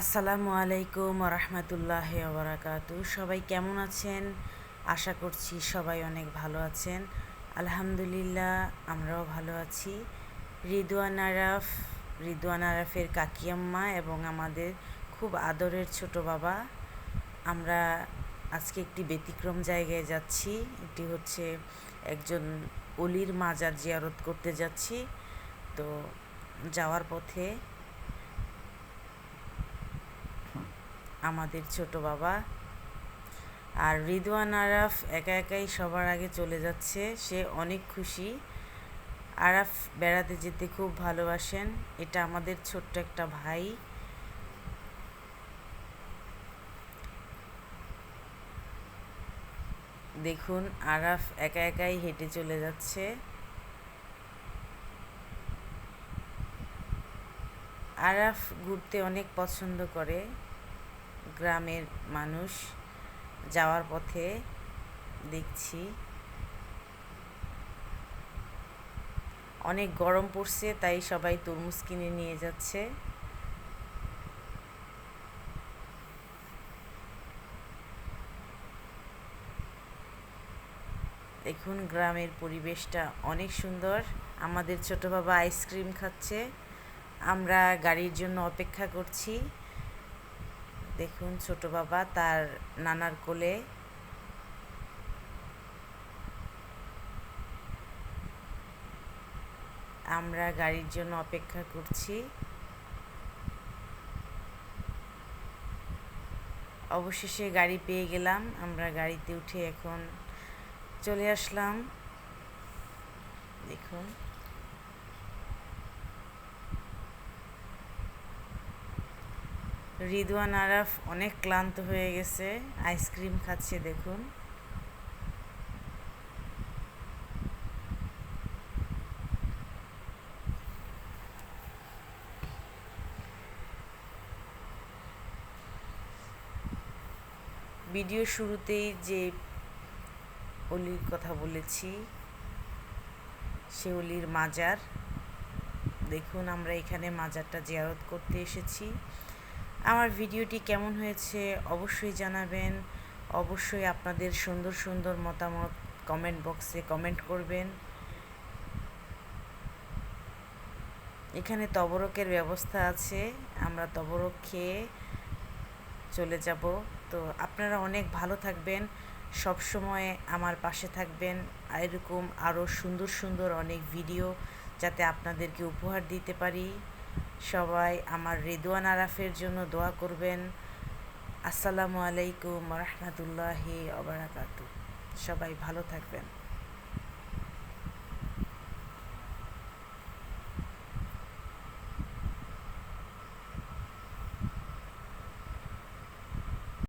আসসালামু আলাইকুম রহমতুল্লাহ ওবরাকাতু। সবাই কেমন আছেন? আশা করছি সবাই অনেক ভালো আছেন। আলহামদুলিল্লাহ, আমরাও ভালো আছি। রিদওয়ান আরাফের কাকিয়াম্মা এবং আমাদের খুব আদরের ছোট বাবা, আমরা আজকে একটি ব্যতিক্রম জায়গায় যাচ্ছি। এটি হচ্ছে একজন অলির মাজার জিয়ারত করতে যাচ্ছি। তো যাওয়ার পথে আমাদের ছোট বাবা আর রিদওয়ান আরাফ একা একাই সবার আগে চলে যাচ্ছে। সে অনেক খুশি। আরাফ বেড়াতে যেতে খুব ভালোবাসেন। এটা আমাদের ছোট্ট একটা ভাই। দেখুন, আরাফ একা একাই হেঁটে চলে যাচ্ছে। আরাফ ঘুরতে অনেক পছন্দ করে। গ্রামের মানুষ যাওয়ার পথে দেখছি অনেক গরম পড়ছে, তাই সবাই তরমুজ কিনে নিয়ে যাচ্ছে। দেখুন, গ্রামের পরিবেশটা অনেক সুন্দর। আমাদের ছোট বাবা আইসক্রিম খাচ্ছে, আমরা গাড়ির জন্য অপেক্ষা করছি। দেখুন, ছোট বাবা তার নানার কোলে। আমরা গাড়ির জন্য অপেক্ষা করছি। অবশেষে গাড়ি পেয়ে গেলাম। আমরা গাড়িতে উঠে এখন চলে আসলাম। দেখুন, রিদওয়ান আরাফ অনেক ক্লান্ত হয়ে গেছে, আইসক্রিম খাচ্ছে। দেখুন, ভিডিও শুরুতেই যে অলির কথা বলেছি, সে অলির মাজার। দেখুন, আমরা এখানে মাজারটা জিয়ারত করতে এসেছি। আমার ভিডিওটি কেমন হয়েছে অবশ্যই জানাবেন। অবশ্যই আপনাদের সুন্দর সুন্দর মতামত কমেন্ট বক্সে কমেন্ট করবেন। এখানে তবরকের ব্যবস্থা আছে, আমরা তবরক খেয়ে চলে যাব। তো আপনারা অনেক ভালো থাকবেন, সব সময় আমার পাশে থাকবেন। এরকম আরও সুন্দর সুন্দর অনেক ভিডিও যাতে আপনাদেরকে উপহার দিতে পারি। সবাই আমার রিদওয়ান আরাফের জন্য দোয়া করবেন। আসসালামু আলাইকুম রহমতুল্লাহি ওয়া বারাকাতুহু। সবাই ভালো থাকবেন।